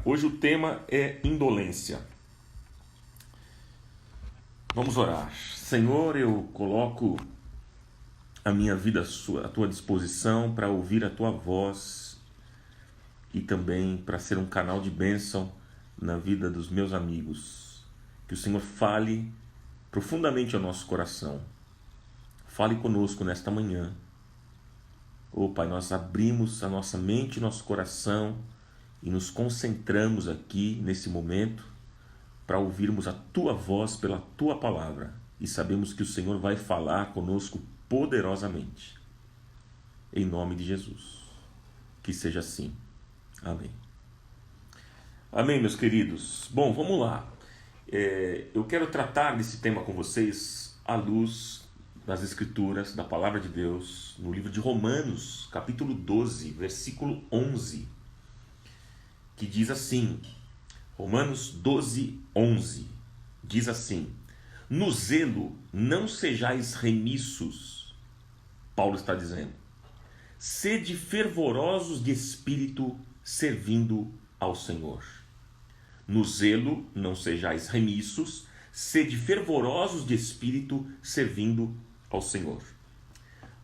Hoje o tema é indolência. Vamos orar. Senhor, eu coloco a minha vida à tua disposição para ouvir a tua voz e também para ser um canal de bênção na vida dos meus amigos. Que o Senhor fale profundamente ao nosso coração. Fale conosco nesta manhã. Oh Pai, nós abrimos a nossa mente e nosso coração e nos concentramos aqui nesse momento para ouvirmos a Tua voz pela Tua palavra e sabemos que o Senhor vai falar conosco poderosamente. Em nome de Jesus. Que seja assim. Amém. Amém, meus queridos. Bom, vamos lá. Eu quero tratar desse tema com vocês à luz das Escrituras, da Palavra de Deus, no livro de Romanos, capítulo 12, versículo 11, que diz assim, Romanos 12, 11, diz assim: no zelo não sejais remissos, Paulo está dizendo, sede fervorosos de espírito, servindo ao Senhor. No zelo não sejais remissos, sede fervorosos de espírito, servindo ao Senhor.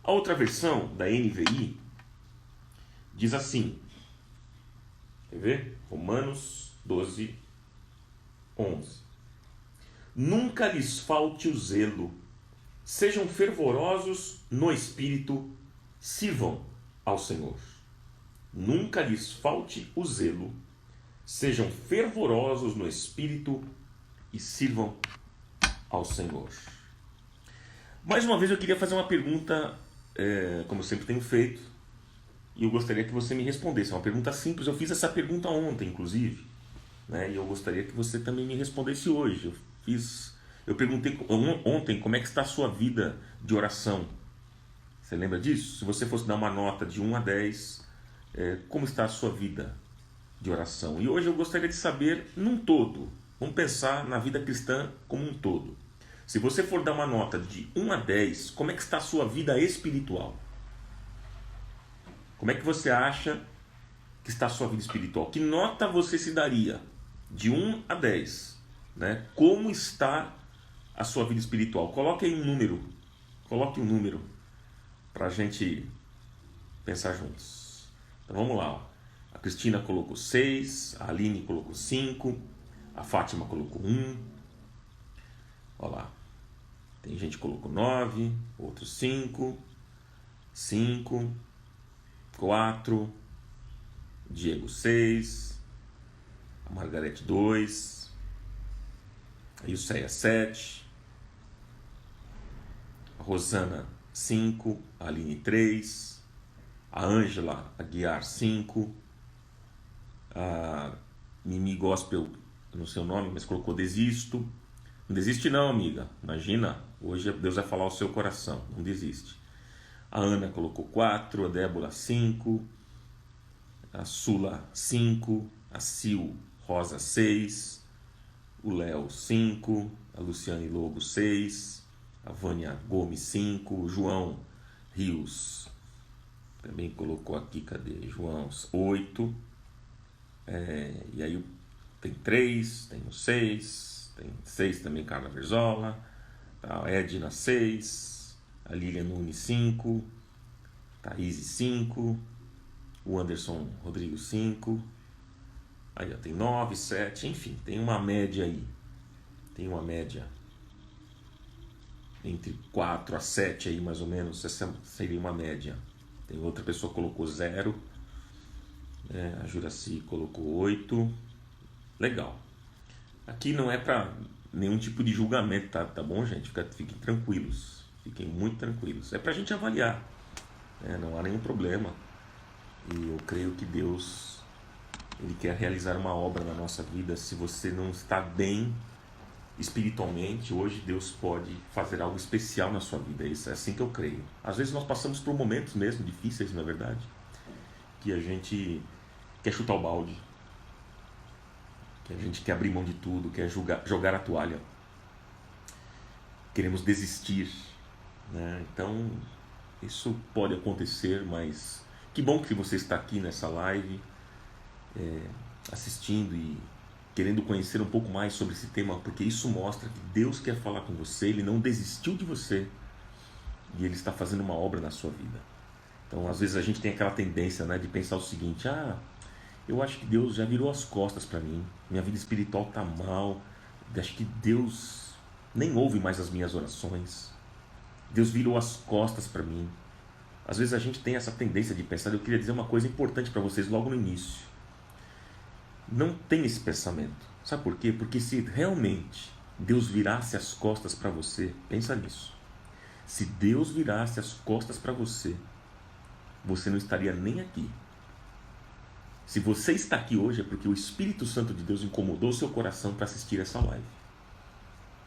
A outra versão da NVI diz assim, quer ver? Romanos 12, 11. Nunca lhes falte o zelo, sejam fervorosos no espírito, sirvam ao Senhor. Nunca lhes falte o zelo, sejam fervorosos no espírito e sirvam ao Senhor. Mais uma vez eu queria fazer uma pergunta, como eu sempre tenho feito, e eu gostaria que você me respondesse. É uma pergunta simples, eu fiz essa pergunta ontem, inclusive, né? E eu gostaria que você também me respondesse hoje. Eu perguntei ontem como é que está a sua vida de oração. Você lembra disso? Se você fosse dar uma nota de 1 a 10, como está a sua vida de oração? E hoje eu gostaria de saber num todo. Vamos pensar na vida cristã como um todo. Se você for dar uma nota de 1 a 10, como é que está a sua vida espiritual? Como é que você acha que está a sua vida espiritual? Que nota você se daria de 1 a 10? Né? Como está a sua vida espiritual? Coloque aí um número. Coloque um número para a gente pensar juntos. Então vamos lá. Ó. A Cristina colocou 6, a Aline colocou 5, a Fátima colocou 1. Olha lá. Tem gente que colocou 9, outros 5, 5, 4, Diego 6, a Margarete 2, a Ilceia 7, a Rosana 5, a Aline 3, a Ângela Aguiar 5, a Mimi Gospel, não sei o nome, mas colocou desisto. Não desiste não, amiga, imagina, hoje Deus vai falar ao seu coração, não desiste. A Ana colocou 4, a Débora 5, a Sula 5, a Sil Rosa 6, o Léo 5, a Luciane Lobo 6, a Vânia Gomes 5, o João Rios também colocou aqui, cadê? João 8, e aí tem 3, tem o 6, tem 6 também, Carla Verzola, a Edna 6, a Lilian Nunes 5, Thaís 5, o Anderson Rodrigo 5, aí ó, tem 9, 7, enfim, tem uma média aí, tem uma média entre 4 a 7 aí mais ou menos, essa seria uma média. Tem outra pessoa que colocou 0, a Juraci colocou 8, legal. Aqui não é para nenhum tipo de julgamento, tá bom, gente? Fiquem tranquilos, fiquem muito tranquilos. É para a gente avaliar, não há nenhum problema. E eu creio que Deus, Ele quer realizar uma obra na nossa vida. Se você não está bem espiritualmente, hoje Deus pode fazer algo especial na sua vida. Isso é assim que eu creio. Às vezes nós passamos por momentos mesmo difíceis, não é verdade? Que a gente quer chutar o balde, que a gente quer abrir mão de tudo, quer jogar a toalha, queremos desistir, né? Então isso pode acontecer, mas que bom que você está aqui nessa live. assistindo e querendo conhecer um pouco mais sobre esse tema, porque isso mostra que Deus quer falar com você, Ele não desistiu de você e Ele está fazendo uma obra na sua vida. Então, às vezes a gente tem aquela tendência, né, de pensar o seguinte: eu acho que Deus já virou as costas para mim, minha vida espiritual está mal, acho que Deus nem ouve mais as minhas orações, Deus virou as costas para mim. Às vezes a gente tem essa tendência de pensar. Eu queria dizer uma coisa importante para vocês logo no início: não tem esse pensamento. Sabe por quê? Porque se realmente Deus virasse as costas para você, pensa nisso, se Deus virasse as costas para você, você não estaria nem aqui. Se você está aqui hoje é porque o Espírito Santo de Deus incomodou seu coração para assistir essa live,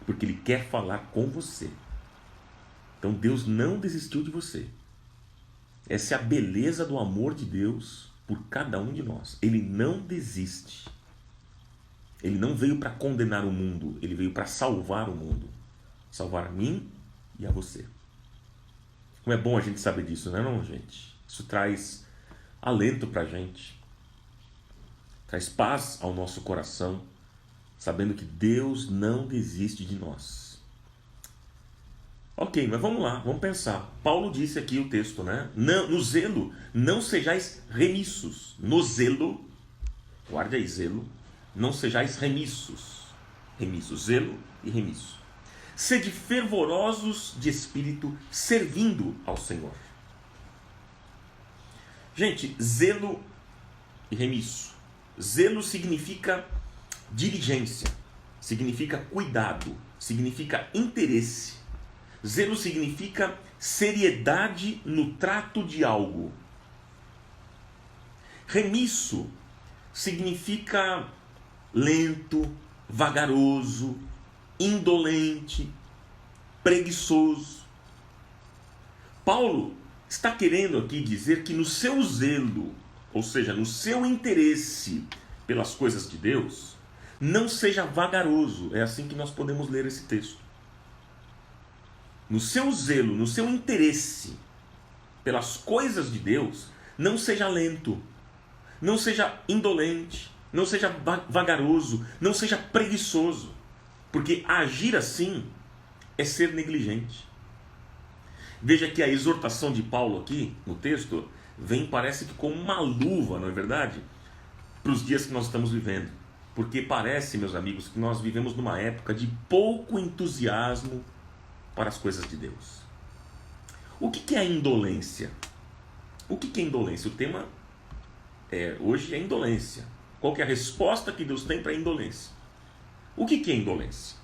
porque Ele quer falar com você. Então Deus não desistiu de você. Essa é a beleza do amor de Deus por cada um de nós. Ele não desiste. Ele não veio para condenar o mundo, Ele veio para salvar o mundo, salvar a mim e a você. Como é bom a gente saber disso, não é não, gente? Isso traz alento para a gente, traz paz ao nosso coração, sabendo que Deus não desiste de nós. Ok, mas vamos lá, vamos pensar. Paulo disse aqui o texto, né? No zelo, não sejais remissos. No zelo, guarde aí, zelo, não sejais remissos. Remisso, zelo e remisso. Sede fervorosos de espírito, servindo ao Senhor. Gente, zelo e remisso. Zelo significa diligência, significa cuidado, significa interesse. Zelo significa seriedade no trato de algo. Remisso significa lento, vagaroso, indolente, preguiçoso. Paulo está querendo aqui dizer que no seu zelo, ou seja, no seu interesse pelas coisas de Deus, não seja vagaroso. É assim que nós podemos ler esse texto. No seu zelo, no seu interesse pelas coisas de Deus, não seja lento, não seja indolente, não seja vagaroso, não seja preguiçoso, porque agir assim é ser negligente. Veja que a exortação de Paulo aqui no texto vem, parece que como uma luva, não é verdade? Para os dias que nós estamos vivendo. Porque parece, meus amigos, que nós vivemos numa época de pouco entusiasmo para as coisas de Deus. O que é a indolência? O que é indolência? O tema hoje é indolência. Qual que é a resposta que Deus tem para a indolência? O que é indolência?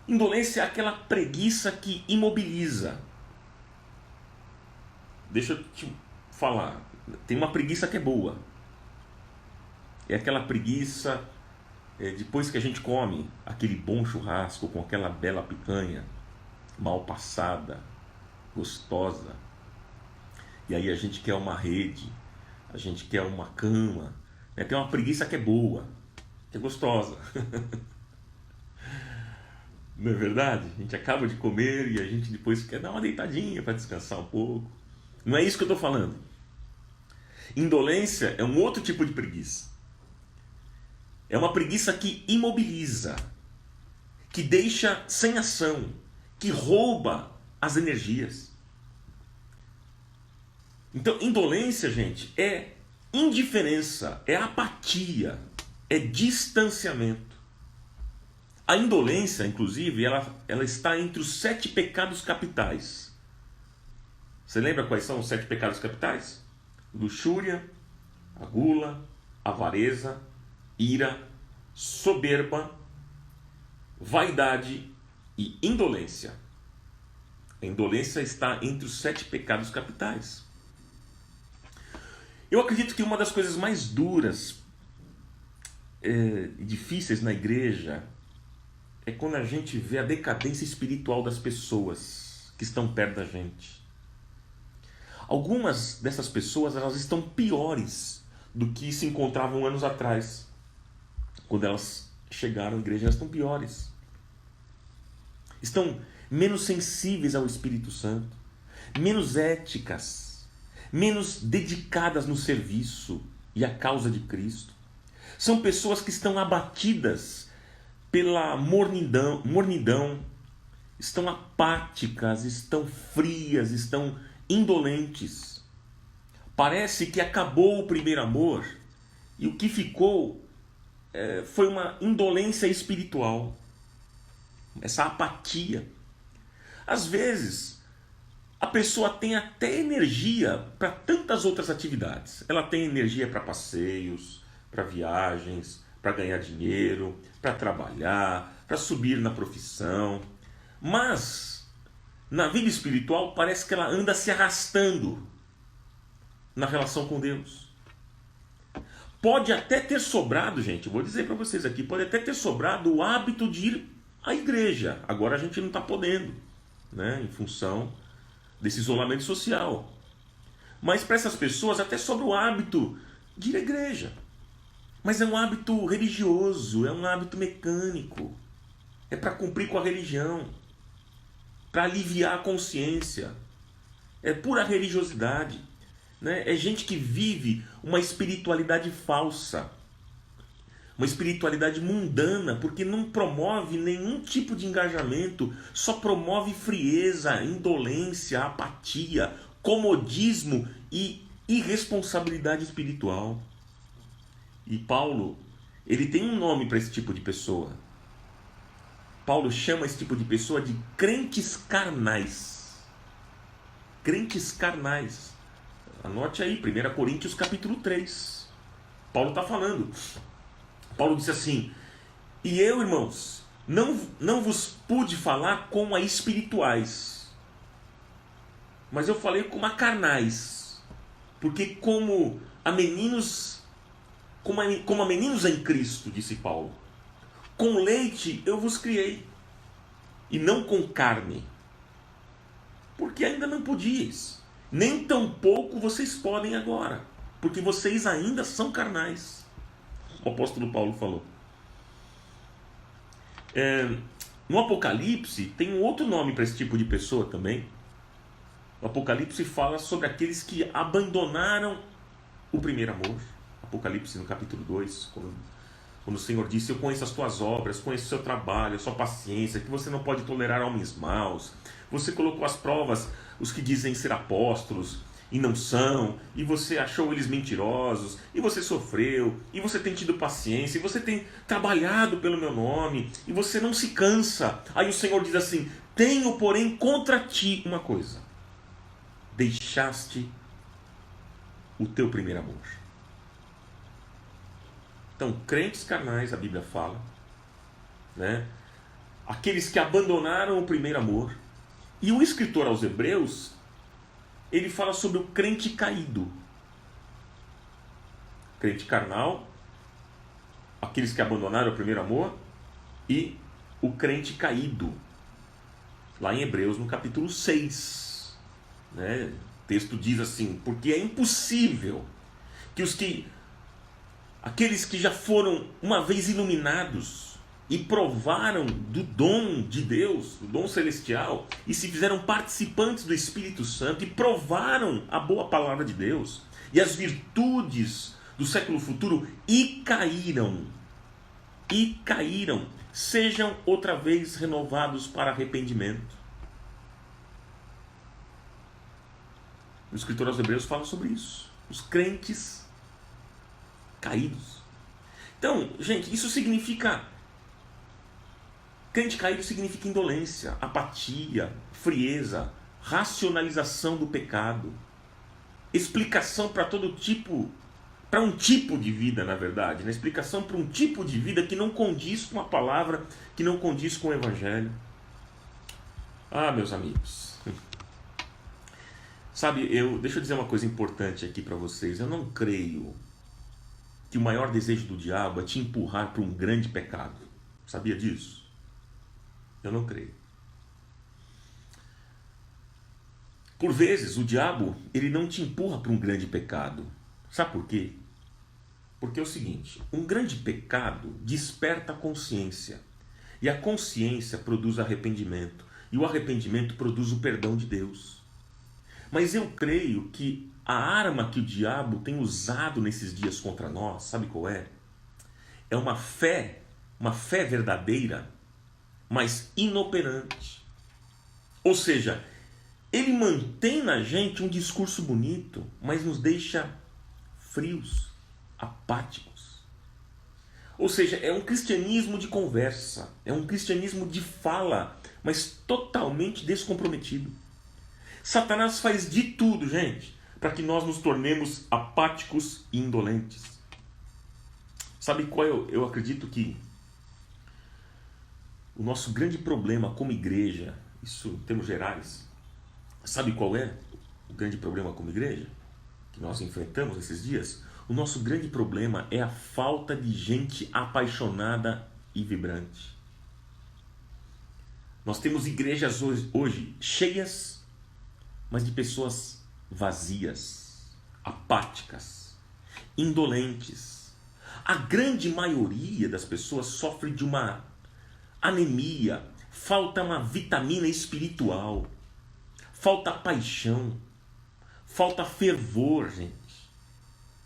Indolência é aquela preguiça que imobiliza. Deixa eu te falar. Tem uma preguiça que é boa. É aquela preguiça depois que a gente come aquele bom churrasco com aquela bela picanha mal passada, gostosa, e aí a gente quer uma rede, a gente quer uma cama, né? Tem uma preguiça que é boa, que é gostosa. Não é verdade? A gente acaba de comer e a gente depois quer dar uma deitadinha para descansar um pouco. Não é isso que eu estou falando. Indolência é um outro tipo de preguiça. É uma preguiça que imobiliza, que deixa sem ação, que rouba as energias. Então, indolência, gente, é indiferença, é apatia, é distanciamento. A indolência, inclusive, ela está entre os 7 pecados capitais. Você lembra quais são os 7 pecados capitais? Luxúria, a gula, a avareza, ira, soberba, vaidade e indolência. A indolência está entre os 7 pecados capitais. Eu acredito que uma das coisas mais duras e difíceis na igreja é quando a gente vê a decadência espiritual das pessoas que estão perto da gente. Algumas dessas pessoas, elas estão piores do que se encontravam anos atrás. Quando elas chegaram à igreja, elas estão piores. Estão menos sensíveis ao Espírito Santo, menos éticas, menos dedicadas no serviço e à causa de Cristo. São pessoas que estão abatidas pela mornidão, estão apáticas, estão frias, estão indolentes. Parece que acabou o primeiro amor e o que ficou foi uma indolência espiritual, essa apatia. Às vezes, a pessoa tem até energia para tantas outras atividades. Ela tem energia para passeios, para viagens, para ganhar dinheiro, para trabalhar, para subir na profissão. Mas, na vida espiritual, parece que ela anda se arrastando na relação com Deus. Pode até ter sobrado, gente, vou dizer para vocês aqui, pode até ter sobrado o hábito de ir à igreja. Agora a gente não está podendo, né, em função desse isolamento social. Mas para essas pessoas até sobra o hábito de ir à igreja. Mas é um hábito religioso, é um hábito mecânico. É para cumprir com a religião, para aliviar a consciência. É pura religiosidade. Né? É gente que vive uma espiritualidade falsa, uma espiritualidade mundana, porque não promove nenhum tipo de engajamento, só promove frieza, indolência, apatia, comodismo e irresponsabilidade espiritual. E Paulo, ele tem um nome para esse tipo de pessoa. Paulo chama esse tipo de pessoa de crentes carnais. Crentes carnais. Anote aí, 1 Coríntios capítulo 3. Paulo está falando. Paulo disse assim: e eu, irmãos, não vos pude falar como a espirituais, mas eu falei como a carnais, porque como a meninos em Cristo, disse Paulo. Com leite eu vos criei, e não com carne, porque ainda não podíeis, nem tampouco vocês podem agora, porque vocês ainda são carnais. O apóstolo Paulo falou. No Apocalipse tem um outro nome para esse tipo de pessoa também. O Apocalipse fala sobre aqueles que abandonaram o primeiro amor. Apocalipse no capítulo 2, quando o Senhor disse: eu conheço as tuas obras, conheço o seu trabalho, a sua paciência, que você não pode tolerar homens maus. Você colocou às provas os que dizem ser apóstolos e não são, e você achou eles mentirosos, e você sofreu, e você tem tido paciência, e você tem trabalhado pelo meu nome, e você não se cansa. Aí o Senhor diz assim: tenho, porém, contra ti uma coisa: deixaste o teu primeiro amor. Então, crentes carnais, a Bíblia fala, né? Aqueles que abandonaram o primeiro amor. E o escritor aos Hebreus, ele fala sobre o crente caído. Crente carnal, aqueles que abandonaram o primeiro amor, e o crente caído. Lá em Hebreus, no capítulo 6. Né? O texto diz assim: porque é impossível que aqueles que já foram uma vez iluminados e provaram do dom de Deus, do dom celestial, e se fizeram participantes do Espírito Santo e provaram a boa palavra de Deus e as virtudes do século futuro e caíram, sejam outra vez renovados para arrependimento. O escritor aos Hebreus fala sobre isso. Os crentes caídos. Então, gente, isso significa... crente caído significa indolência, apatia, frieza, racionalização do pecado, explicação para todo tipo, para um tipo de vida, na verdade, né? Explicação para um tipo de vida que não condiz com a palavra, que não condiz com o Evangelho. Ah, meus amigos, sabe, deixa eu dizer uma coisa importante aqui para vocês. Eu não creio que o maior desejo do diabo é te empurrar para um grande pecado. Sabia disso? Eu não creio. Por vezes, o diabo, ele não te empurra para um grande pecado. Sabe por quê? Porque é o seguinte: um grande pecado desperta a consciência. E a consciência produz arrependimento. E o arrependimento produz o perdão de Deus. Mas eu creio que a arma que o diabo tem usado nesses dias contra nós, sabe qual é? é uma fé verdadeira, mas inoperante. Ou seja, ele mantém na gente um discurso bonito, mas nos deixa frios, apáticos. Ou seja, é um cristianismo de conversa, é um cristianismo de fala, mas totalmente descomprometido. Satanás faz de tudo, gente, para que nós nos tornemos apáticos e indolentes. Sabe qual eu acredito que o nosso grande problema como igreja, isso em termos gerais, sabe qual é o grande problema como igreja que nós enfrentamos esses dias? O nosso grande problema é a falta de gente apaixonada e vibrante. Nós temos igrejas hoje cheias, mas de pessoas vazias, apáticas, indolentes. A grande maioria das pessoas sofre de uma anemia, falta uma vitamina espiritual, falta paixão, falta fervor, gente.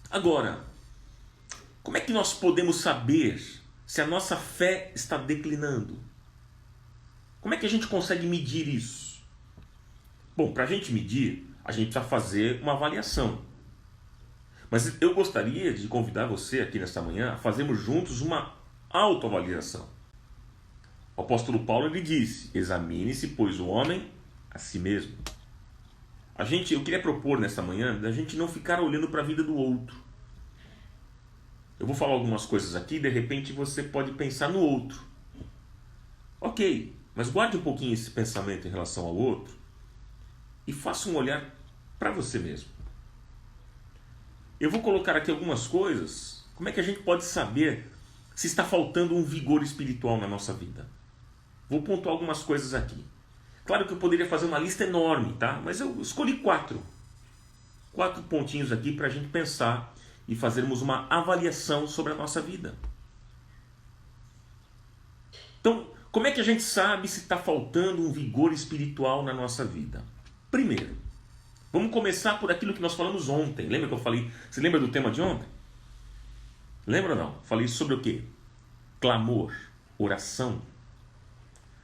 Agora, como é que nós podemos saber se a nossa fé está declinando? Como é que a gente consegue medir isso? Bom, para a gente medir, a gente precisa fazer uma avaliação. Mas eu gostaria de convidar você aqui nesta manhã a fazermos juntos uma autoavaliação. O apóstolo Paulo ele disse: examine-se, pois, o homem a si mesmo. Eu queria propor nesta manhã a gente não ficar olhando para a vida do outro. Eu vou falar algumas coisas aqui e de repente você pode pensar no outro. Ok, mas guarde um pouquinho esse pensamento em relação ao outro e faça um olhar para você mesmo. Eu vou colocar aqui algumas coisas. Como é que a gente pode saber se está faltando um vigor espiritual na nossa vida? Vou pontuar algumas coisas aqui. Claro que eu poderia fazer uma lista enorme, tá? Mas eu escolhi 4 pontinhos aqui para a gente pensar e fazermos uma avaliação sobre a nossa vida. Então, como é que a gente sabe se está faltando um vigor espiritual na nossa vida? Primeiro, vamos começar por aquilo que nós falamos ontem. Lembra que eu falei? Você lembra do tema de ontem? Lembra ou não? Falei sobre o quê? Clamor, oração.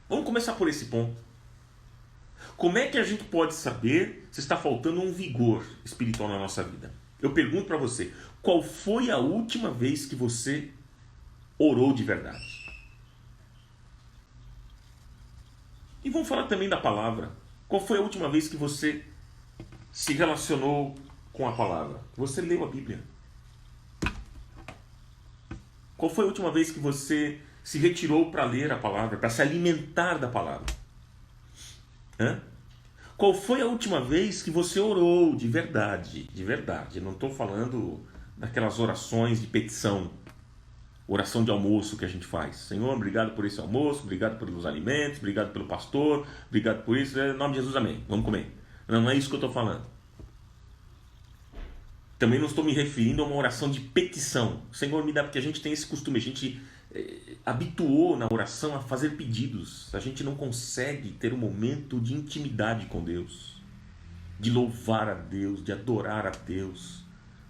Vamos começar por esse ponto. Como é que a gente pode saber se está faltando um vigor espiritual na nossa vida? Eu pergunto para você, qual foi a última vez que você orou de verdade? E vamos falar também da palavra. Qual foi a última vez que você se relacionou com a palavra? Você leu a Bíblia? Qual foi a última vez que você se retirou para ler a palavra, para se alimentar da palavra? Qual foi a última vez que você orou de verdade? De verdade. Eu não estou falando daquelas orações de petição, oração de almoço que a gente faz. Senhor, obrigado por esse almoço, obrigado pelos alimentos, obrigado pelo pastor, obrigado por isso. Em nome de Jesus, amém. Vamos comer. Não é isso que eu estou falando. Também não estou me referindo a uma oração de petição. Senhor, me dá, porque a gente tem esse costume, a gente habituou na oração a fazer pedidos. A gente não consegue ter um momento de intimidade com Deus, de louvar a Deus, de adorar a Deus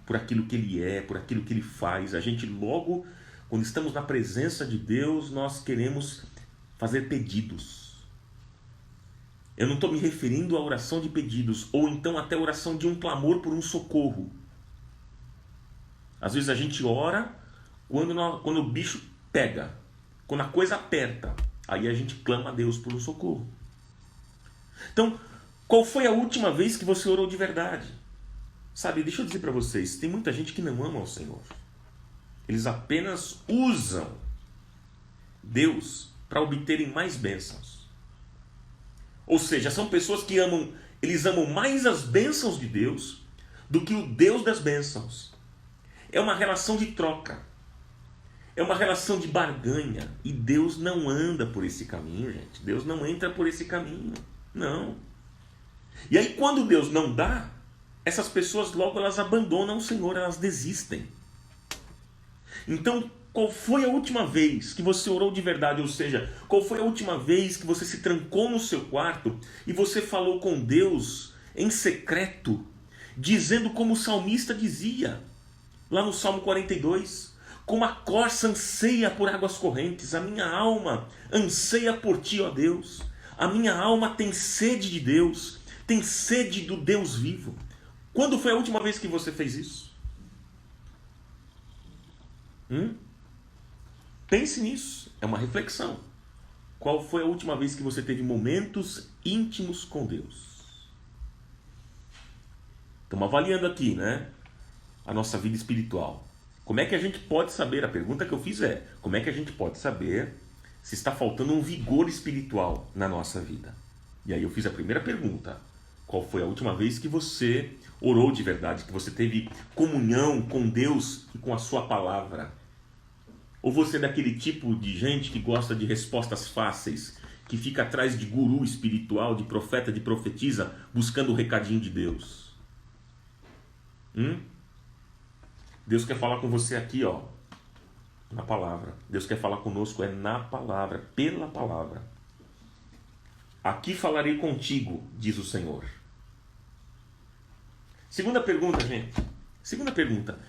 por aquilo que Ele é, por aquilo que Ele faz. A gente logo, quando estamos na presença de Deus, nós queremos fazer pedidos. Eu não estou me referindo à oração de pedidos, ou então até a oração de um clamor por um socorro. Às vezes a gente ora quando o bicho pega, quando a coisa aperta, aí a gente clama a Deus por um socorro. Então, qual foi a última vez que você orou de verdade? Sabe, deixa eu dizer para vocês, tem muita gente que não ama o Senhor. Eles apenas usam Deus para obterem mais bênçãos. Ou seja, são pessoas que eles amam mais as bênçãos de Deus do que o Deus das bênçãos. É uma relação de troca. É uma relação de barganha. E Deus não anda por esse caminho, gente. Deus não entra por esse caminho. Não. E aí quando Deus não dá, essas pessoas logo elas abandonam o Senhor, elas desistem. Então, qual foi a última vez que você orou de verdade? Ou seja, qual foi a última vez que você se trancou no seu quarto e você falou com Deus em secreto, dizendo como o salmista dizia, lá no Salmo 42, Como a corça anseia por águas correntes, a minha alma anseia por ti, ó Deus. A minha alma tem sede de Deus, tem sede do Deus vivo. Quando foi a última vez que você fez isso? Pense nisso, é uma reflexão. Qual foi a última vez que você teve momentos íntimos com Deus? Estamos avaliando aqui, né? A nossa vida espiritual. Como é que a gente pode saber? A pergunta que eu fiz é: como é que a gente pode saber se está faltando um vigor espiritual na nossa vida? E aí eu fiz a primeira pergunta: qual foi a última vez que você orou de verdade, que você teve comunhão com Deus e com a sua palavra? Ou você é daquele tipo de gente que gosta de respostas fáceis, que fica atrás de guru espiritual, de profeta, de profetisa, buscando o recadinho de Deus? Deus quer falar com você aqui, ó, na palavra. Deus quer falar conosco na palavra, pela palavra. Aqui falarei contigo, diz o Senhor. Segunda pergunta, gente. Segunda pergunta.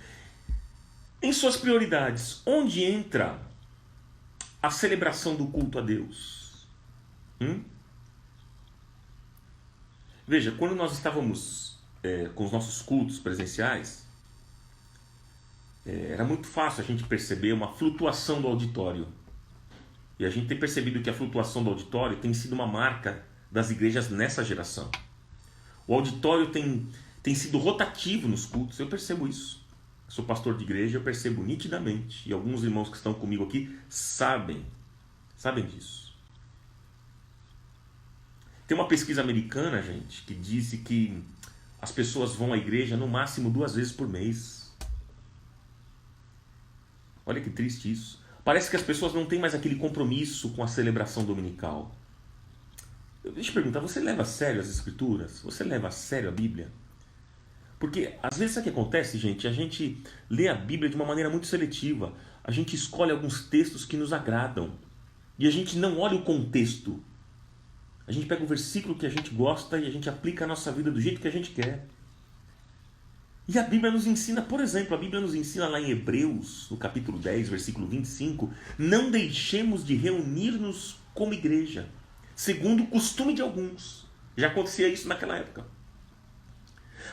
Em suas prioridades, onde entra a celebração do culto a Deus? Veja, quando nós estávamos com os nossos cultos presenciais, era muito fácil a gente perceber uma flutuação do auditório. E a gente tem percebido que a flutuação do auditório tem sido uma marca das igrejas nessa geração. O auditório tem sido rotativo nos cultos, eu percebo isso. Eu sou pastor de igreja, eu percebo nitidamente. E alguns irmãos que estão comigo aqui sabem disso. Tem uma pesquisa americana, gente, que disse que as pessoas vão à igreja no máximo 2 vezes por mês. Olha que triste isso. Parece que as pessoas não têm mais aquele compromisso com a celebração dominical. Deixa eu perguntar, você leva a sério as Escrituras? Você leva a sério a Bíblia? Porque às vezes sabe o que acontece, gente? A gente lê a Bíblia de uma maneira muito seletiva. A gente escolhe alguns textos que nos agradam. E a gente não olha o contexto. A gente pega o versículo que a gente gosta e a gente aplica a nossa vida do jeito que a gente quer. E a Bíblia nos ensina, por exemplo, a Bíblia nos ensina lá em Hebreus, no capítulo 10, versículo 25, não deixemos de reunir-nos como igreja, segundo o costume de alguns. Já acontecia isso naquela época.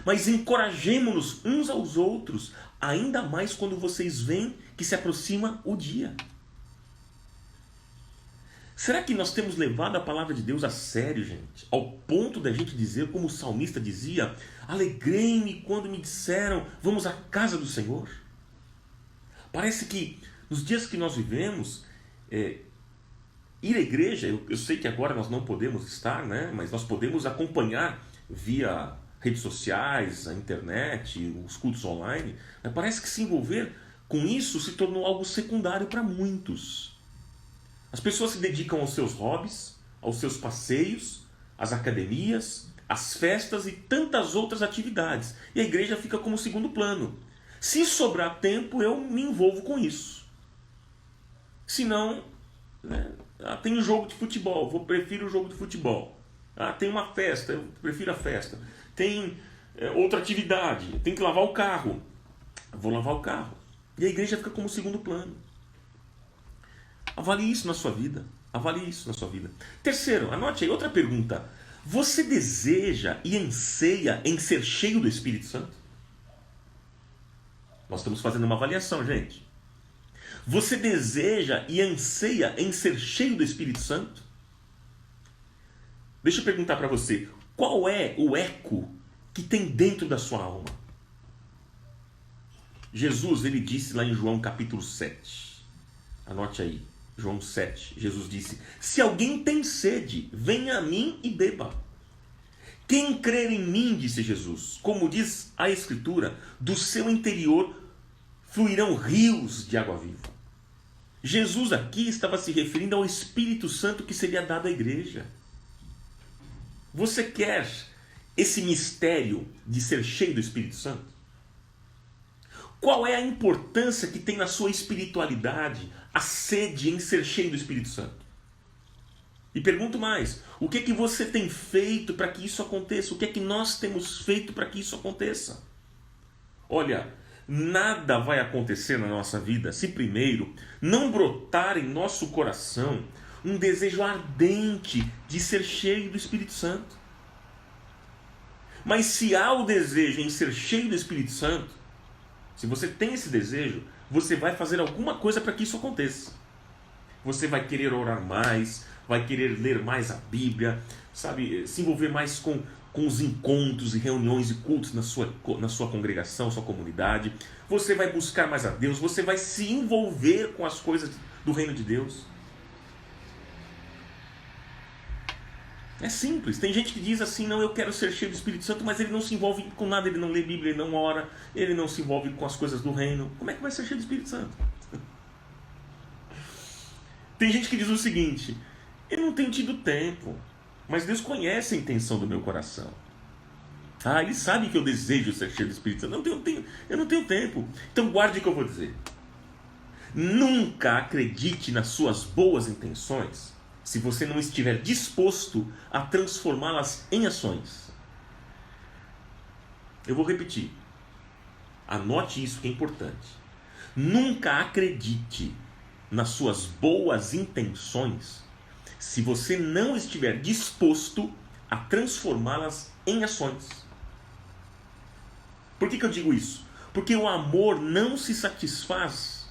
Mas encorajemo-nos uns aos outros, ainda mais quando vocês veem que se aproxima o dia. Será que nós temos levado a palavra de Deus a sério, gente? Ao ponto da gente dizer, como o salmista dizia, alegrei-me quando me disseram, vamos à casa do Senhor. Parece que nos dias que nós vivemos, ir à igreja, eu sei que agora nós não podemos estar, né? Mas nós podemos acompanhar via redes sociais, a internet, os cultos online. Mas parece que se envolver com isso se tornou algo secundário para muitos. As pessoas se dedicam aos seus hobbies, aos seus passeios, às academias, às festas e tantas outras atividades. E a igreja fica como segundo plano. Se sobrar tempo, eu me envolvo com isso. Se não, tem um jogo de futebol, eu prefiro o jogo de futebol. Tem uma festa, eu prefiro a festa. Tem outra atividade, tem que lavar o carro. Eu vou lavar o carro. E a igreja fica como segundo plano. Avalie isso na sua vida. Avalie isso na sua vida. Terceiro, anote aí outra pergunta. Você deseja e anseia em ser cheio do Espírito Santo? Nós estamos fazendo uma avaliação, gente. Você deseja e anseia em ser cheio do Espírito Santo? Deixa eu perguntar para você. Qual é o eco que tem dentro da sua alma? Jesus, ele disse lá em João capítulo 7. Anote aí. João 7, Jesus disse, se alguém tem sede, venha a mim e beba. Quem crer em mim, disse Jesus, como diz a Escritura, do seu interior fluirão rios de água viva. Jesus aqui estava se referindo ao Espírito Santo que seria dado à igreja. Você quer esse mistério de ser cheio do Espírito Santo? Qual é a importância que tem na sua espiritualidade a sede em ser cheio do Espírito Santo? E pergunto mais, o que é que você tem feito para que isso aconteça? O que é que nós temos feito para que isso aconteça? Olha, nada vai acontecer na nossa vida se primeiro não brotar em nosso coração um desejo ardente de ser cheio do Espírito Santo. Mas se há o desejo em ser cheio do Espírito Santo, se você tem esse desejo, você vai fazer alguma coisa para que isso aconteça. Você vai querer orar mais, vai querer ler mais a Bíblia, sabe, se envolver mais com os encontros e reuniões e cultos na sua congregação, sua comunidade. Você vai buscar mais a Deus, você vai se envolver com as coisas do reino de Deus. É simples. Tem gente que diz assim, não, eu quero ser cheio do Espírito Santo, mas ele não se envolve com nada, ele não lê Bíblia, ele não ora, ele não se envolve com as coisas do reino. Como é que vai ser cheio do Espírito Santo? Tem gente que diz o seguinte, eu não tenho tido tempo, mas Deus conhece a intenção do meu coração. Ele sabe que eu desejo ser cheio do Espírito Santo. Eu não tenho tempo. Então guarde o que eu vou dizer. Nunca acredite nas suas boas intenções se você não estiver disposto a transformá-las em ações. Eu vou repetir. Anote isso que é importante. Nunca acredite nas suas boas intenções se você não estiver disposto a transformá-las em ações. Por que eu digo isso? Porque o amor não se satisfaz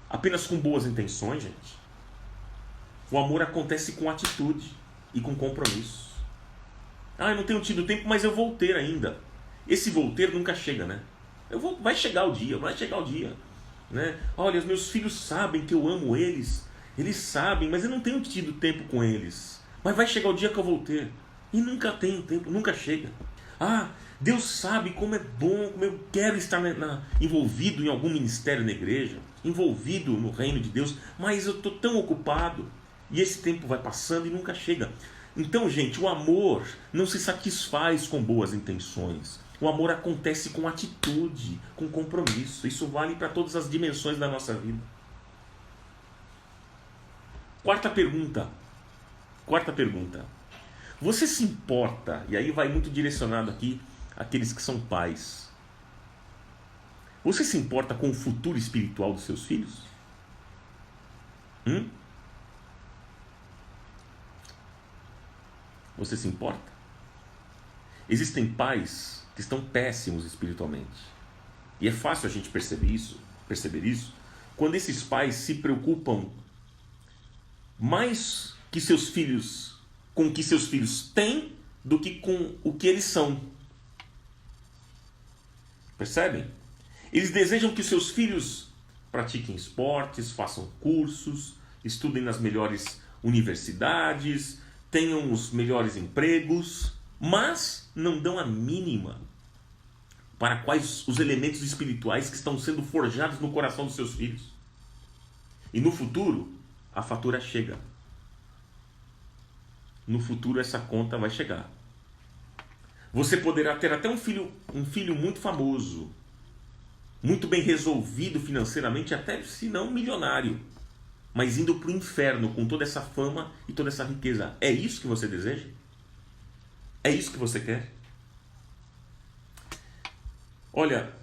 apenas com boas intenções, gente. O amor acontece com atitude e com compromisso. Eu não tenho tido tempo, mas eu vou ter ainda. Esse vou ter nunca chega, né? Vai chegar o dia, né? Olha, os meus filhos sabem que eu amo eles. Eles sabem, mas eu não tenho tido tempo com eles. Mas vai chegar o dia que eu vou ter. E nunca tenho tempo, nunca chega. Deus sabe como é bom, como eu quero estar envolvido em algum ministério na igreja, envolvido no reino de Deus, mas eu estou tão ocupado. E esse tempo vai passando e nunca chega. Então, gente, o amor não se satisfaz com boas intenções. O amor acontece com atitude, com compromisso. Isso vale para todas as dimensões da nossa vida. Quarta pergunta. Você se importa, e aí vai muito direcionado aqui àqueles que são pais. Você se importa com o futuro espiritual dos seus filhos? Você se importa? Existem pais que estão péssimos espiritualmente. E é fácil a gente perceber isso, quando esses pais se preocupam mais com o que seus filhos têm do que com o que eles são. Percebem? Eles desejam que os seus filhos pratiquem esportes, façam cursos, estudem nas melhores universidades, tenham os melhores empregos, mas não dão a mínima para quais os elementos espirituais que estão sendo forjados no coração dos seus filhos. E no futuro, a fatura chega. No futuro, essa conta vai chegar. Você poderá ter até um filho muito famoso, muito bem resolvido financeiramente, até se não milionário, mas indo para o inferno com toda essa fama e toda essa riqueza. É isso que você deseja? É isso que você quer? Olha,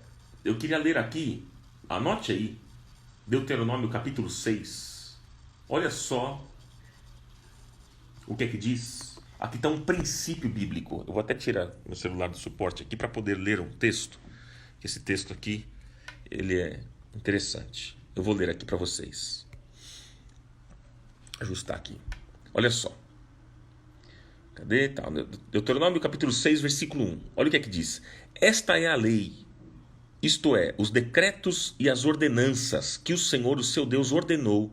eu queria ler aqui, anote aí, Deuteronômio capítulo 6. Olha só o que é que diz. Aqui está um princípio bíblico. Eu vou até tirar meu celular do suporte aqui para poder ler um texto. Esse texto aqui, ele é interessante. Eu vou ler aqui para vocês. Ajustar aqui. Olha só. Cadê? Tá. Deuteronômio capítulo 6, versículo 1. Olha o que é que diz. Esta é a lei, isto é, os decretos e as ordenanças que o Senhor, o seu Deus, ordenou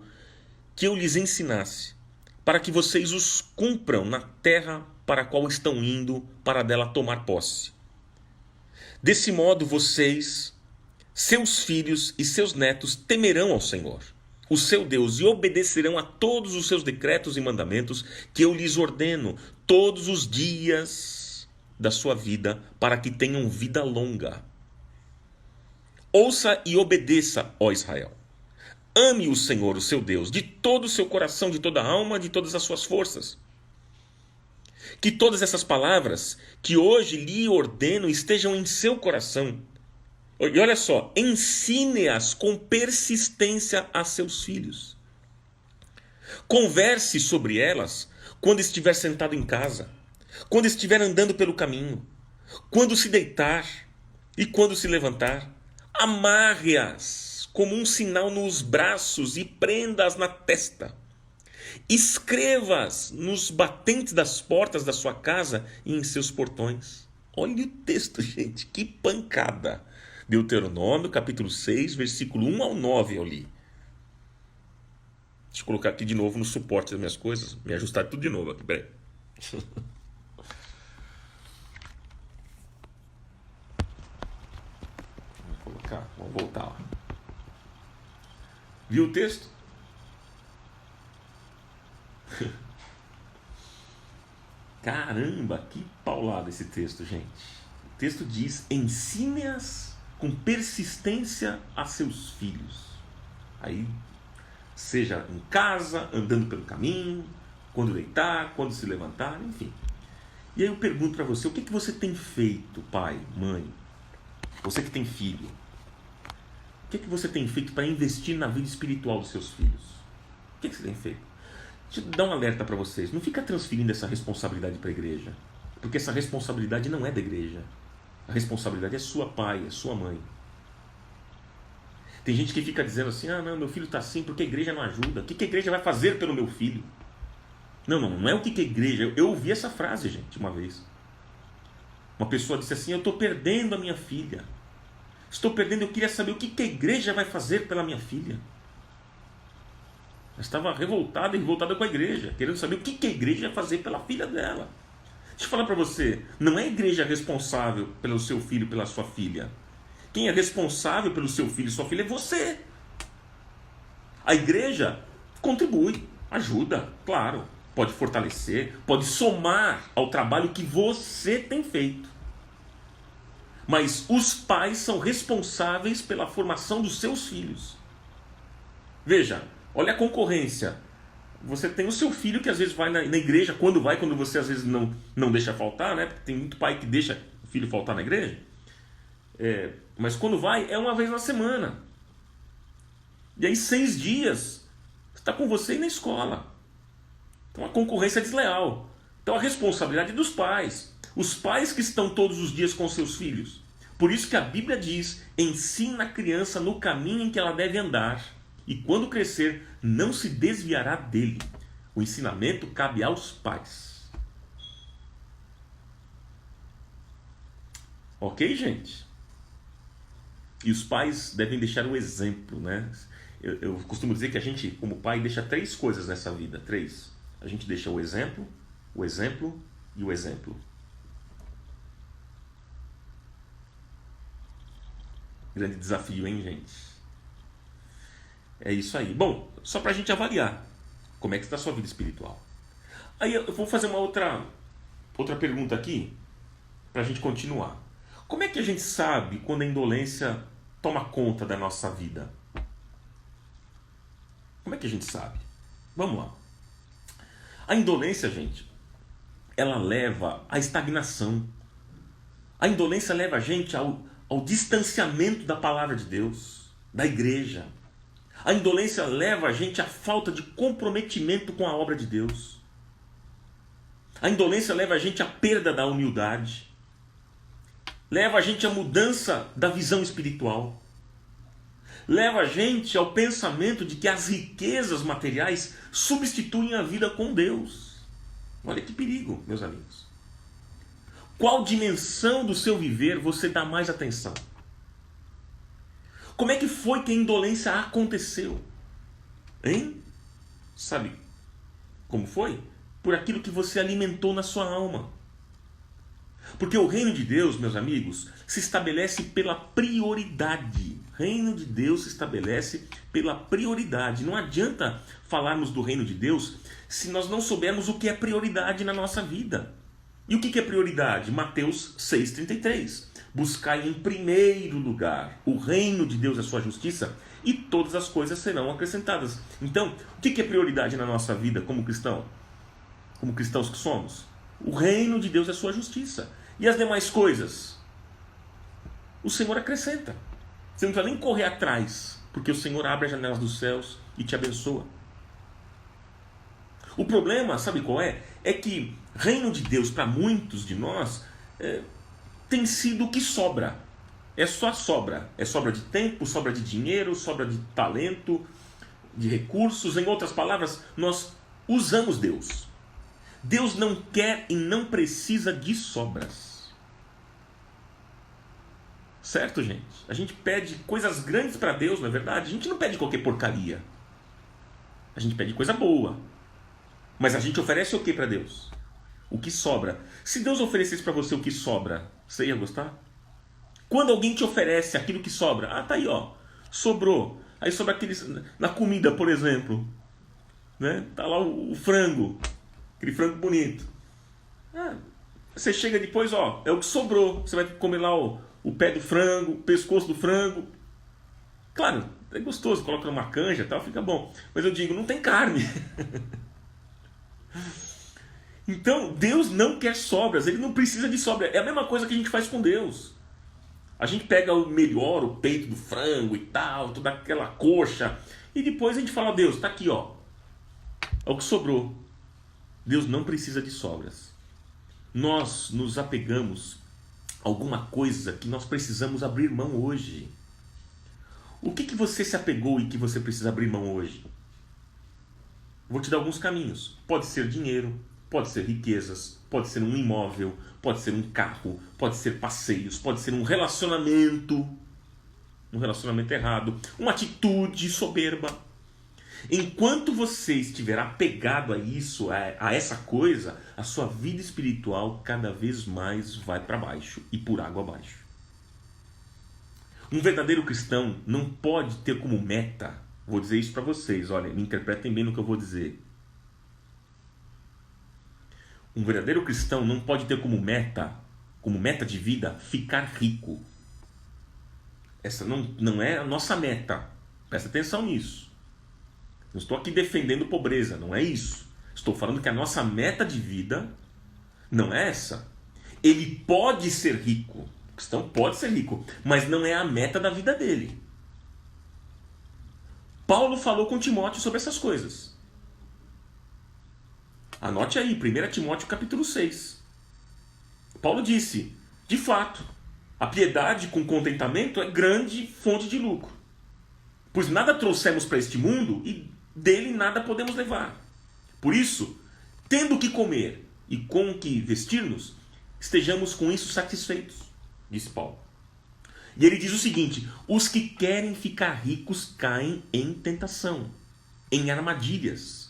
que eu lhes ensinasse, para que vocês os cumpram na terra para a qual estão indo para dela tomar posse. Desse modo vocês, seus filhos e seus netos temerão ao Senhor, o seu Deus, e obedecerão a todos os seus decretos e mandamentos que eu lhes ordeno todos os dias da sua vida, para que tenham vida longa. Ouça e obedeça, ó Israel. Ame o Senhor, o seu Deus, de todo o seu coração, de toda a alma, de todas as suas forças. Que todas essas palavras que hoje lhe ordeno estejam em seu coração E olha só, ensine-as com persistência a seus filhos. Converse sobre elas quando estiver sentado em casa, quando estiver andando pelo caminho, quando se deitar e quando se levantar. Amarre-as como um sinal nos braços e prenda-as na testa. Escreva-as nos batentes das portas da sua casa e em seus portões. Olha o texto, gente, que pancada. Deuteronômio, capítulo 6, versículo 1 ao 9 eu li. Deixa eu colocar aqui de novo no suporte das minhas coisas, me ajustar tudo de novo aqui, peraí. Vamos voltar lá. Viu o texto? Caramba, que paulada esse texto, gente. O texto diz: ensine-as com persistência a seus filhos. Aí, seja em casa, andando pelo caminho, quando deitar, quando se levantar, enfim. E aí eu pergunto para você, o que você tem feito, pai, mãe? Você que tem filho. O que você tem feito para investir na vida espiritual dos seus filhos? O que você tem feito? Deixa eu dar um alerta para vocês. Não fica transferindo essa responsabilidade para a igreja. Porque essa responsabilidade não é da igreja. A responsabilidade é sua, pai, é sua mãe. Tem gente que fica dizendo assim, ah não, meu filho está assim porque a igreja não ajuda. O que a igreja vai fazer pelo meu filho? Não é o que a igreja... Eu ouvi essa frase, gente, uma vez. Uma pessoa disse assim, eu estou perdendo a minha filha. Estou perdendo, eu queria saber o que a igreja vai fazer pela minha filha. Ela estava revoltada com a igreja, querendo saber o que a igreja vai fazer pela filha dela. Deixa eu falar para você, não é a igreja responsável pelo seu filho, pela sua filha. Quem é responsável pelo seu filho e sua filha é você. A igreja contribui, ajuda, claro. Pode fortalecer, pode somar ao trabalho que você tem feito. Mas os pais são responsáveis pela formação dos seus filhos. Veja, olha a concorrência. Você tem o seu filho que às vezes vai na igreja, quando você às vezes não deixa faltar, né? Porque tem muito pai que deixa o filho faltar na igreja. Mas quando vai, é uma vez na semana. E aí 6 dias está com você e na escola. Então a concorrência é desleal. Então a responsabilidade é dos pais. Os pais que estão todos os dias com seus filhos. Por isso que a Bíblia diz, ensina a criança no caminho em que ela deve andar. E quando crescer, não se desviará dele. O ensinamento cabe aos pais. Ok, gente? E os pais devem deixar o exemplo, né? Eu costumo dizer que a gente, como pai, deixa 3 coisas nessa vida. 3. A gente deixa o exemplo e o exemplo. Grande desafio, hein, gente? É isso aí. Bom, só para a gente avaliar como é que está a sua vida espiritual. Aí eu vou fazer uma outra pergunta aqui para a gente continuar. Como é que a gente sabe quando a indolência toma conta da nossa vida? Como é que a gente sabe? Vamos lá. A indolência, gente, ela leva à estagnação. A indolência leva a gente ao distanciamento da palavra de Deus, da igreja. A indolência leva a gente à falta de comprometimento com a obra de Deus. A indolência leva a gente à perda da humildade. Leva a gente à mudança da visão espiritual. Leva a gente ao pensamento de que as riquezas materiais substituem a vida com Deus. Olha que perigo, meus amigos. Qual dimensão do seu viver você dá mais atenção? Como é que foi que a indolência aconteceu? Hein? Sabe como foi? Por aquilo que você alimentou na sua alma. Porque o reino de Deus, meus amigos, se estabelece pela prioridade. O reino de Deus se estabelece pela prioridade. Não adianta falarmos do reino de Deus se nós não soubermos o que é prioridade na nossa vida. E o que é prioridade? Mateus 6,33. Buscai em primeiro lugar o reino de Deus e a sua justiça, e todas as coisas serão acrescentadas. Então, o que é prioridade na nossa vida como cristão? Como cristãos que somos? O reino de Deus e a sua justiça. E as demais coisas? o Senhor acrescenta. Você não precisa nem correr atrás, porque o Senhor abre as janelas dos céus e te abençoa. O problema, sabe qual é? É que reino de Deus para muitos de nós tem sido o que sobra. É só sobra. É sobra de tempo, sobra de dinheiro, sobra de talento, de recursos. Em outras palavras, nós usamos Deus. Deus não quer e não precisa de sobras. Certo, gente? A gente pede coisas grandes para Deus, não é verdade? A gente não pede qualquer porcaria. A gente pede coisa boa. Mas a gente oferece o que para Deus? O que sobra. Se Deus oferecesse para você o que sobra, você ia gostar? Quando alguém te oferece aquilo que sobra, tá aí, ó, sobrou. Aí sobra aqueles, na comida, por exemplo, né? Tá lá o frango, aquele frango bonito. Você chega depois, ó, é o que sobrou. Você vai comer lá o pé do frango, o pescoço do frango. Claro, é gostoso, coloca numa canja e tal, fica bom. Mas eu digo, não tem carne. Então, Deus não quer sobras, Ele não precisa de sobra. É a mesma coisa que a gente faz com Deus. A gente pega o melhor, o peito do frango e tal, toda aquela coxa, e depois a gente fala, Deus, tá aqui, ó, é o que sobrou. Deus não precisa de sobras. Nós nos apegamos a alguma coisa que nós precisamos abrir mão hoje. O que você se apegou e que você precisa abrir mão hoje? Vou te dar alguns caminhos. Pode ser dinheiro, pode ser riquezas, pode ser um imóvel, pode ser um carro, pode ser passeios, pode ser um relacionamento errado, uma atitude soberba. Enquanto você estiver apegado a isso, a essa coisa, a sua vida espiritual cada vez mais vai para baixo e por água abaixo. Um verdadeiro cristão não pode ter como meta, vou dizer isso para vocês, olha, me interpretem bem no que eu vou dizer. Um verdadeiro cristão não pode ter como meta de vida, ficar rico. Essa não é a nossa meta. Presta atenção nisso. Não estou aqui defendendo pobreza, não é isso. Estou falando que a nossa meta de vida não é essa. Ele pode ser rico. O cristão pode ser rico, mas não é a meta da vida dele. Paulo falou com Timóteo sobre essas coisas. Anote aí, 1 Timóteo capítulo 6. Paulo disse, de fato, a piedade com contentamento é grande fonte de lucro. Pois nada trouxemos para este mundo e dele nada podemos levar. Por isso, tendo o que comer e com o que vestir-nos, estejamos com isso satisfeitos, disse Paulo. E ele diz o seguinte, os que querem ficar ricos caem em tentação, em armadilhas,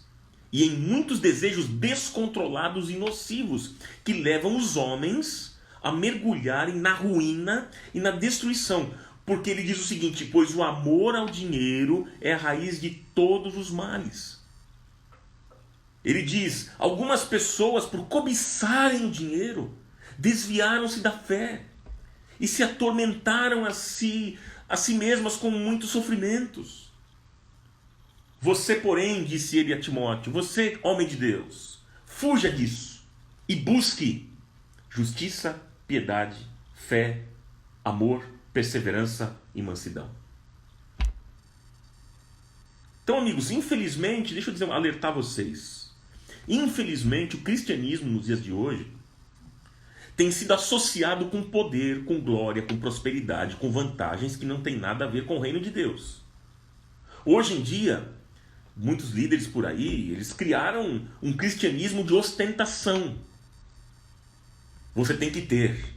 e em muitos desejos descontrolados e nocivos que levam os homens a mergulharem na ruína e na destruição. Porque ele diz o seguinte, pois o amor ao dinheiro é a raiz de todos os males. Ele diz, algumas pessoas por cobiçarem o dinheiro, desviaram-se da fé e se atormentaram a si mesmas com muitos sofrimentos. Você, porém, disse ele a Timóteo, você, homem de Deus, fuja disso e busque justiça, piedade, fé, amor, perseverança e mansidão. Então, amigos, infelizmente, deixa eu alertar vocês. Infelizmente, o cristianismo nos dias de hoje tem sido associado com poder, com glória, com prosperidade, com vantagens que não tem nada a ver com o reino de Deus. Hoje em dia, muitos líderes por aí, eles criaram um cristianismo de ostentação. Você tem que ter.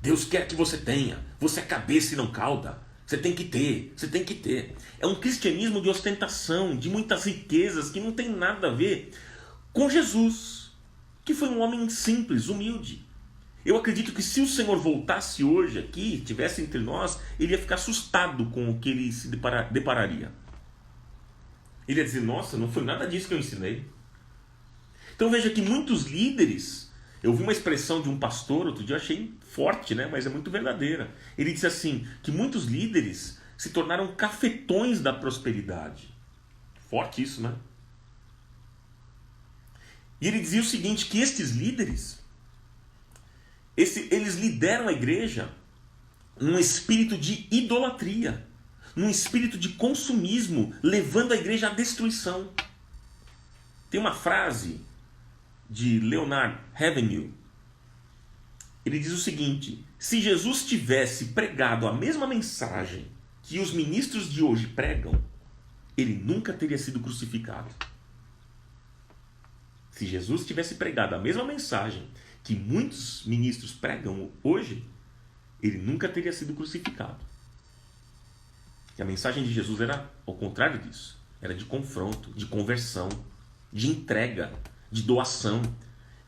Deus quer que você tenha. Você é cabeça e não cauda. Você tem que ter, você tem que ter. É um cristianismo de ostentação, de muitas riquezas, que não tem nada a ver com Jesus, que foi um homem simples, humilde. Eu acredito que se o Senhor voltasse hoje aqui, estivesse entre nós, ele ia ficar assustado com o que ele se depararia. Ele ia dizer, nossa, não foi nada disso que eu ensinei. Então veja que muitos líderes, eu vi uma expressão de um pastor, outro dia eu achei forte, né? Mas é muito verdadeira. Ele disse assim, que muitos líderes se tornaram cafetões da prosperidade. Forte isso, né? E ele dizia o seguinte, que estes líderes, eles lideram a igreja num espírito de idolatria, num espírito de consumismo, levando a igreja à destruição. Tem uma frase de Leonard Ravenhill. Ele diz o seguinte: se Jesus tivesse pregado a mesma mensagem que os ministros de hoje pregam, ele nunca teria sido crucificado. Se Jesus tivesse pregado a mesma mensagem que muitos ministros pregam hoje, ele nunca teria sido crucificado. E a mensagem de Jesus era ao contrário disso. Era de confronto, de conversão, de entrega, de doação,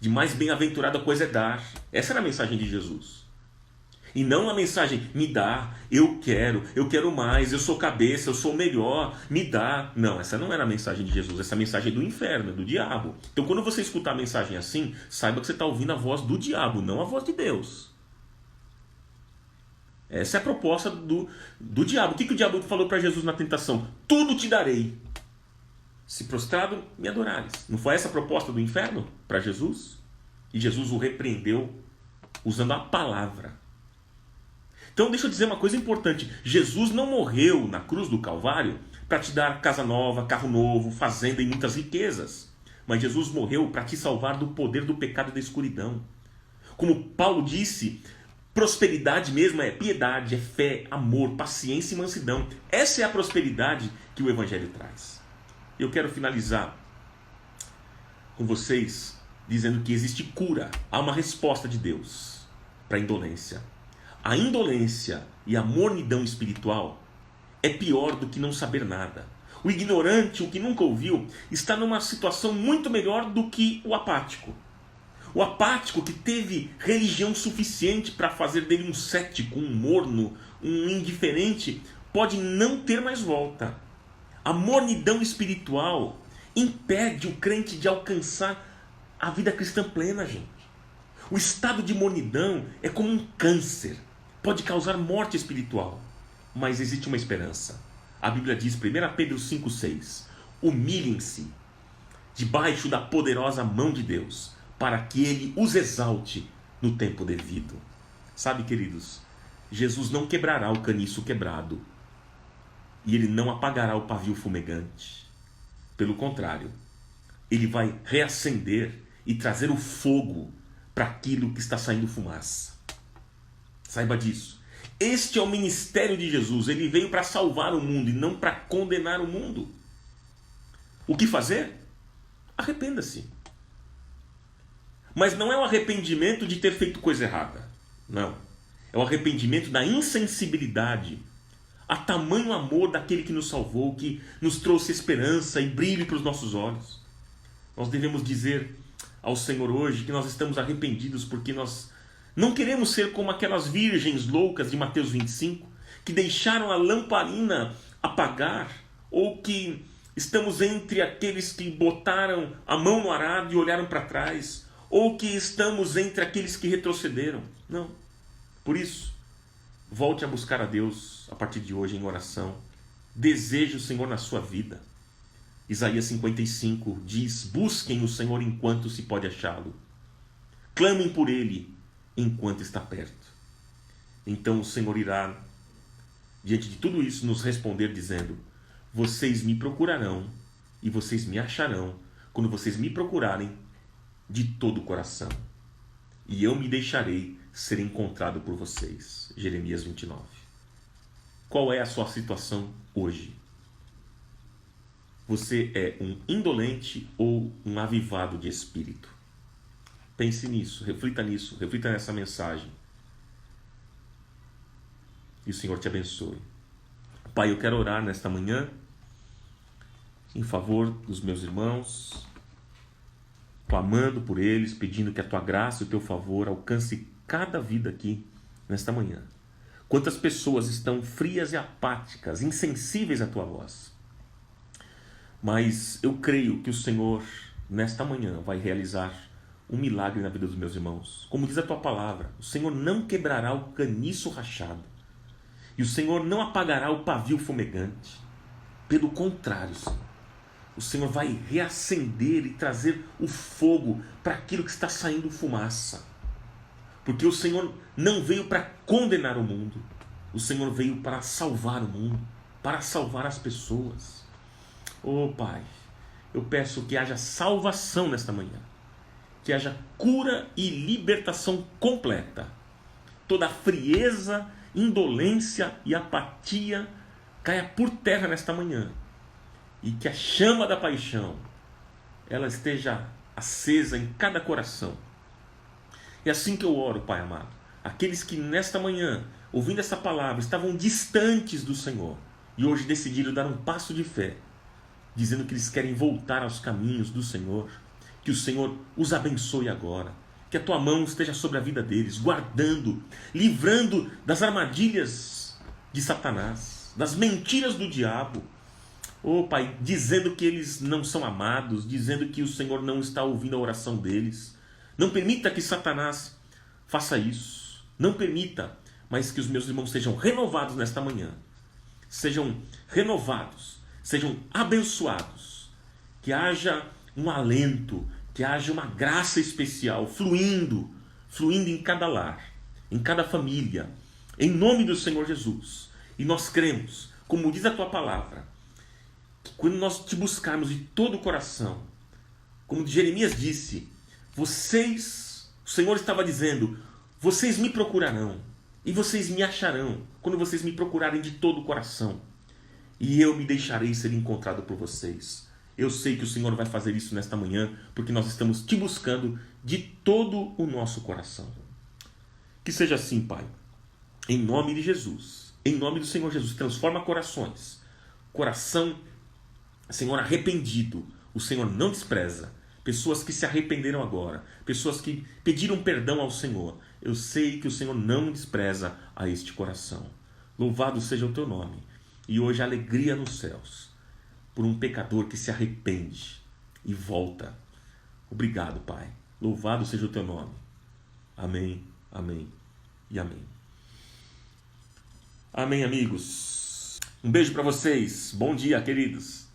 de mais bem-aventurada coisa é dar. Essa era a mensagem de Jesus. E não a mensagem, me dá, eu quero mais, eu sou cabeça, eu sou o melhor, me dá. Não, essa não era a mensagem de Jesus, essa é a mensagem do inferno, do diabo. Então quando você escutar a mensagem assim, saiba que você está ouvindo a voz do diabo, não a voz de Deus. Essa é a proposta do diabo. O que o diabo falou para Jesus na tentação? Tudo te darei, se prostrado me adorares. Não foi essa a proposta do inferno para Jesus? E Jesus o repreendeu usando a palavra. Então deixa eu dizer uma coisa importante. Jesus não morreu na cruz do Calvário para te dar casa nova, carro novo, fazenda e muitas riquezas. Mas Jesus morreu para te salvar do poder do pecado e da escuridão. Como Paulo disse, prosperidade mesmo é piedade, é fé, amor, paciência e mansidão. Essa é a prosperidade que o Evangelho traz. Eu quero finalizar com vocês dizendo que existe cura. Há uma resposta de Deus para a indolência. A indolência e a mornidão espiritual é pior do que não saber nada. O ignorante, o que nunca ouviu, está numa situação muito melhor do que o apático. O apático que teve religião suficiente para fazer dele um cético, um morno, um indiferente, pode não ter mais volta. A mornidão espiritual impede o crente de alcançar a vida cristã plena, gente. O estado de mornidão é como um câncer. Pode causar morte espiritual, mas existe uma esperança. A Bíblia diz, 1 Pedro 5,6: humilhem-se debaixo da poderosa mão de Deus, para que Ele os exalte no tempo devido. Sabe, queridos, Jesus não quebrará o caniço quebrado, e Ele não apagará o pavio fumegante. Pelo contrário, Ele vai reacender e trazer o fogo para aquilo que está saindo fumaça. Saiba disso. Este é o ministério de Jesus. Ele veio para salvar o mundo e não para condenar o mundo. O que fazer? Arrependa-se. Mas não é o arrependimento de ter feito coisa errada. Não. É o arrependimento da insensibilidade a tamanho amor daquele que nos salvou, que nos trouxe esperança e brilho para os nossos olhos. Nós devemos dizer ao Senhor hoje que nós estamos arrependidos porque nós não queremos ser como aquelas virgens loucas de Mateus 25, que deixaram a lamparina apagar, ou que estamos entre aqueles que botaram a mão no arado e olharam para trás, ou que estamos entre aqueles que retrocederam. Não. Por isso, volte a buscar a Deus a partir de hoje em oração. Deseje o Senhor na sua vida. Isaías 55 diz: busquem o Senhor enquanto se pode achá-lo. Clamem por Ele enquanto está perto. Então o Senhor irá, diante de tudo isso, nos responder dizendo: vocês me procurarão e vocês me acharão quando vocês me procurarem de todo o coração. E eu me deixarei ser encontrado por vocês. Jeremias 29. Qual é a sua situação hoje? Você é um indolente ou um avivado de espírito? Pense nisso, reflita nessa mensagem. E o Senhor te abençoe. Pai, eu quero orar nesta manhã em favor dos meus irmãos, clamando por eles, pedindo que a tua graça e o teu favor alcance cada vida aqui nesta manhã. Quantas pessoas estão frias e apáticas, insensíveis à tua voz. Mas eu creio que o Senhor, nesta manhã, vai realizar um milagre na vida dos meus irmãos. Como diz a tua palavra, o Senhor não quebrará o caniço rachado. E o Senhor não apagará o pavio fumegante. Pelo contrário, Senhor, o Senhor vai reacender e trazer o fogo para aquilo que está saindo fumaça. Porque o Senhor não veio para condenar o mundo, O Senhor veio para salvar o mundo, para salvar as pessoas. Oh Pai, eu peço que haja salvação nesta manhã, que haja cura e libertação completa. Toda frieza, indolência e apatia caia por terra nesta manhã, e que a chama da paixão ela esteja acesa em cada coração. É assim que eu oro, Pai amado. Aqueles que nesta manhã, ouvindo essa palavra, estavam distantes do Senhor e hoje decidiram dar um passo de fé, dizendo que eles querem voltar aos caminhos do Senhor, que o Senhor os abençoe agora, que a tua mão esteja sobre a vida deles, guardando, livrando das armadilhas de Satanás, das mentiras do diabo. Oh Pai, dizendo que eles não são amados, dizendo que o Senhor não está ouvindo a oração deles. Não permita que Satanás faça isso. Não permita, mas que os meus irmãos sejam renovados nesta manhã. Sejam renovados, sejam abençoados. Que haja um alento, que haja uma graça especial fluindo em cada lar, em cada família, em nome do Senhor Jesus. E nós cremos, como diz a tua palavra, que quando nós te buscarmos de todo o coração, como Jeremias disse, o Senhor estava dizendo, vocês me procurarão e vocês me acharão quando vocês me procurarem de todo o coração, e eu me deixarei ser encontrado por vocês. Eu sei que o Senhor vai fazer isso nesta manhã, porque nós estamos te buscando de todo o nosso coração. Que seja assim, Pai, em nome de Jesus, em nome do Senhor Jesus. Transforma corações, coração, Senhor, arrependido, o Senhor não despreza. Pessoas que se arrependeram agora, pessoas que pediram perdão ao Senhor. Eu sei que o Senhor não despreza a este coração. Louvado seja o teu nome. E hoje a alegria nos céus por um pecador que se arrepende e volta. Obrigado, Pai. Louvado seja o teu nome. Amém, amém e amém. Amém, amigos. Um beijo para vocês. Bom dia, queridos.